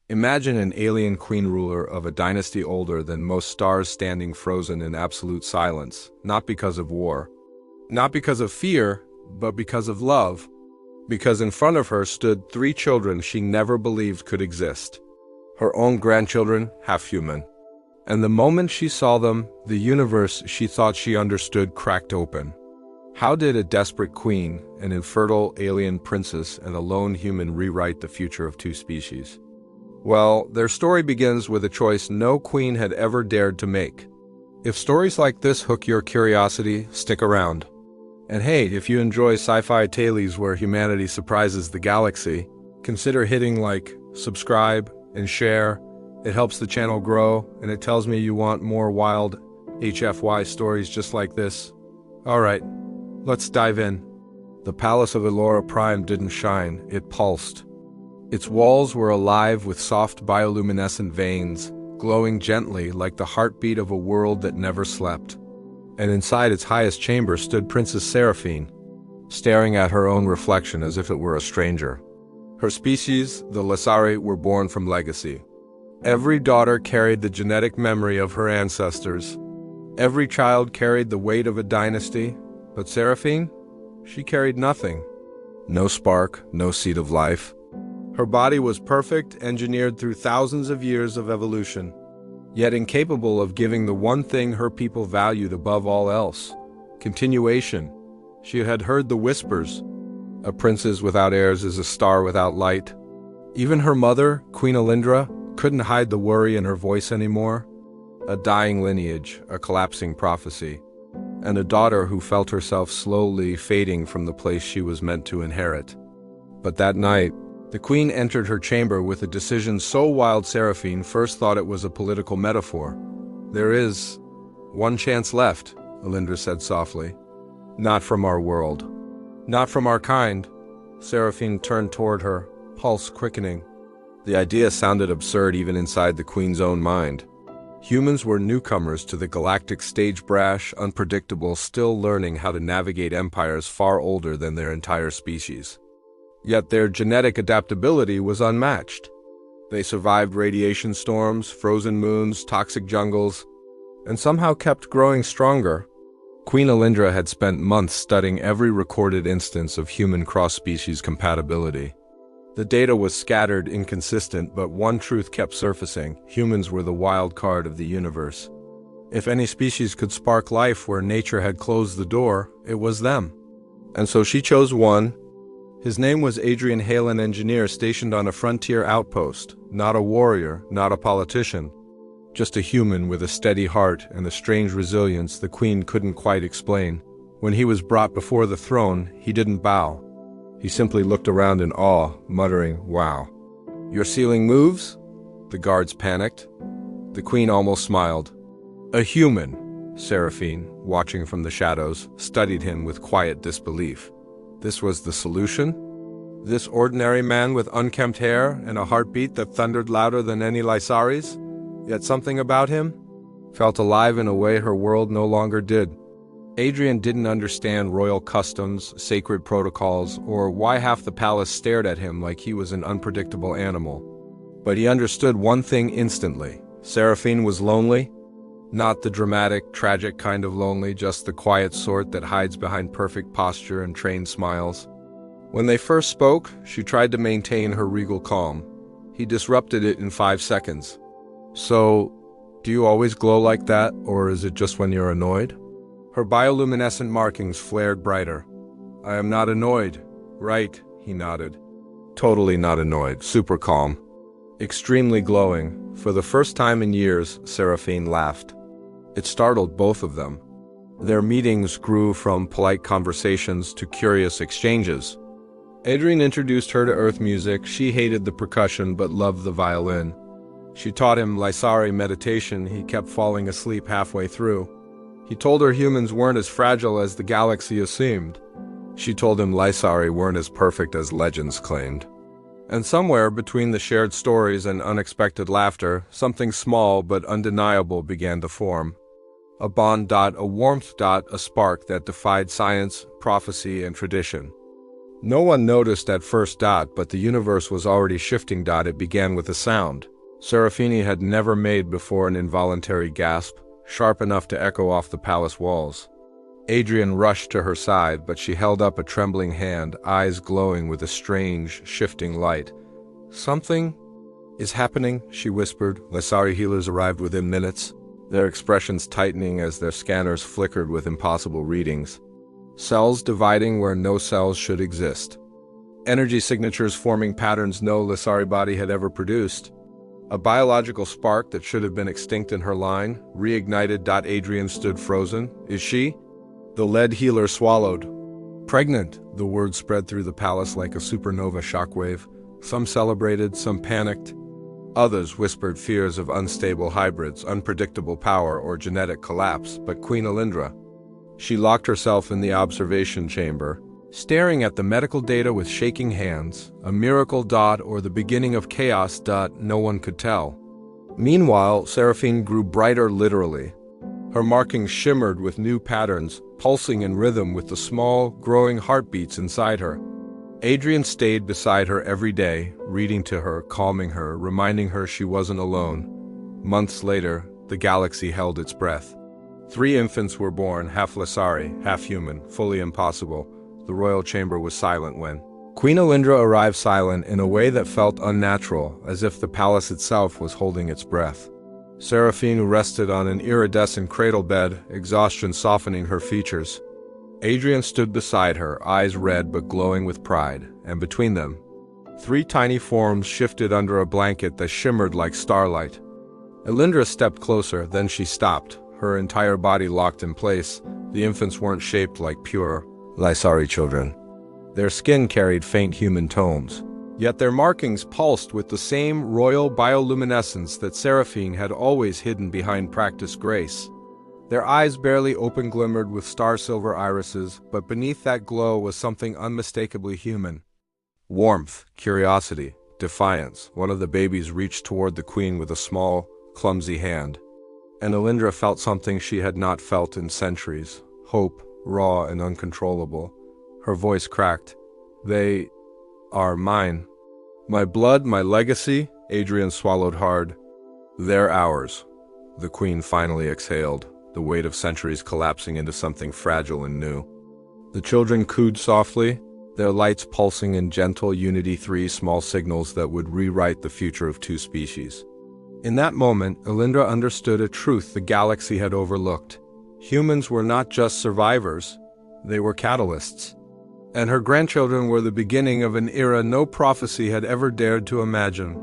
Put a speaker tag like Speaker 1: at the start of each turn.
Speaker 1: Imagine an alien queen ruler of a dynasty older than most stars standing frozen in absolute silence, not because of war, not because of fear, but because of love. Because in front of her stood three children she never believed could exist. Her own grandchildren, half human. And the moment she saw them, the universe she thought she understood cracked open. How did a desperate queen, an infertile alien princess, and a lone human rewrite the future of two species? Well, their story begins with a choice no queen had ever dared to make. If stories like this hook your curiosity, stick around. And hey, if you enjoy sci-fi tales where humanity surprises the galaxy, consider hitting like, subscribe, and share. It helps the channel grow, and it tells me you want more wild HFY stories just like this. Alright, let's dive in. The palace of Elora Prime didn't shine, it pulsed. Its walls were alive with soft bioluminescent veins, glowing gently like the heartbeat of a world that never slept. And inside its highest chamber stood Princess Seraphine, staring at her own reflection as if it were a stranger. Her species, the Lysari, were born from legacy. Every daughter carried the genetic memory of her ancestors. Every child carried the weight of a dynasty, but Seraphine? She carried nothing. No spark, no seed of life. Her body was perfect, engineered through thousands of years of evolution, yet incapable of giving the one thing her people valued above all else: continuation. She had heard the whispers. A princess without heirs is a star without light. Even her mother, Queen Alindra, couldn't hide the worry in her voice anymore. A dying lineage, a collapsing prophecy, and a daughter who felt herself slowly fading from the place she was meant to inherit. But that night, the queen entered her chamber with a decision so wild Seraphine first thought it was a political metaphor. "There is one chance left," Alindra said softly. "Not from our world. Not from our kind." Seraphine turned toward her, pulse quickening. The idea sounded absurd even inside the queen's own mind. Humans were newcomers to the galactic stage, brash, unpredictable, still learning how to navigate empires far older than their entire species. Yet their genetic adaptability was unmatched. They survived radiation storms, frozen moons, toxic jungles, and somehow kept growing stronger. Queen Alindra had spent months studying every recorded instance of human cross-species compatibility. The data was scattered, inconsistent, but one truth kept surfacing: humans were the wild card of the universe. If any species could spark life where nature had closed the door, it was them. And so she chose one. His name was Adrian Hale, an engineer stationed on a frontier outpost, not a warrior, not a politician, just a human with a steady heart and a strange resilience the queen couldn't quite explain. When he was brought before the throne, he didn't bow. He simply looked around in awe, muttering, "Wow. Your ceiling moves?" The guards panicked. The queen almost smiled. A human, Seraphine, watching from the shadows, studied him with quiet disbelief. This was the solution? This ordinary man with unkempt hair and a heartbeat that thundered louder than any Lysari's? Yet something about him felt alive in a way her world no longer did. Adrian didn't understand royal customs, sacred protocols, or why half the palace stared at him like he was an unpredictable animal. But he understood one thing instantly. Seraphine was lonely. Not the dramatic, tragic kind of lonely, just the quiet sort that hides behind perfect posture and trained smiles. When they first spoke, she tried to maintain her regal calm. He disrupted it in 5 seconds. "So, do you always glow like that, or is it just when you're annoyed?" Her bioluminescent markings flared brighter. "I am not annoyed." "Right," he nodded. "Totally not annoyed, super calm. Extremely glowing." For the first time in years, Seraphine laughed. It startled both of them. Their meetings grew from polite conversations to curious exchanges. Adrian introduced her to earth music. She hated the percussion but loved the violin. She taught him Lysari meditation. He kept falling asleep halfway through. He told her humans weren't as fragile as the galaxy assumed. She told him Lysari weren't as perfect as legends claimed. And somewhere between the shared stories and unexpected laughter, something small but undeniable began to form. A bond, a warmth, a spark that defied science, prophecy, and tradition. No one noticed at first. But the universe was already shifting. It began with a sound Serafini had never made before, an involuntary gasp, sharp enough to echo off the palace walls. Adrian rushed to her side, but she held up a trembling hand, eyes glowing with a strange, shifting light. "Something is happening," she whispered. Lysari healers arrived within minutes, their expressions tightening as their scanners flickered with impossible readings. Cells dividing where no cells should exist. Energy signatures forming patterns no Lysari body had ever produced. A biological spark that should have been extinct in her line, reignited. Adrian stood frozen. "Is she?" The lead healer swallowed. "Pregnant," the word spread through the palace like a supernova shockwave. Some celebrated, some panicked. Others whispered fears of unstable hybrids, unpredictable power, or genetic collapse. But Queen Alindra, she locked herself in the observation chamber, staring at the medical data with shaking hands. A miracle. Or the beginning of chaos. No one could tell. Meanwhile, Seraphine grew brighter literally. Her markings shimmered with new patterns, pulsing in rhythm with the small, growing heartbeats inside her. Adrian stayed beside her every day, reading to her, calming her, reminding her she wasn't alone. Months later, the galaxy held its breath. 3 infants were born, half Lysari, half human, fully impossible. The royal chamber was silent when Queen Alindra arrived, silent in a way that felt unnatural, as if the palace itself was holding its breath. Seraphine rested on an iridescent cradle bed, exhaustion softening her features. Adrian stood beside her, eyes red but glowing with pride, and between them, 3 tiny forms shifted under a blanket that shimmered like starlight. Alindra stepped closer, then she stopped, her entire body locked in place. The infants weren't shaped like pure Lysari children. Their skin carried faint human tones, yet their markings pulsed with the same royal bioluminescence that Seraphine had always hidden behind practiced grace. Their eyes barely open glimmered with star-silver irises, but beneath that glow was something unmistakably human. Warmth, curiosity, defiance. One of the babies reached toward the queen with a small, clumsy hand, and Alindra felt something she had not felt in centuries. Hope, raw and uncontrollable. Her voice cracked. "They are mine. My blood, my legacy." Adrian swallowed hard. "They're ours." The queen finally exhaled, the weight of centuries collapsing into something fragile and new. The children cooed softly, their lights pulsing in gentle unity, 3 small signals that would rewrite the future of 2 species. In that moment, Alindra understood a truth the galaxy had overlooked. Humans were not just survivors, they were catalysts. And her grandchildren were the beginning of an era no prophecy had ever dared to imagine.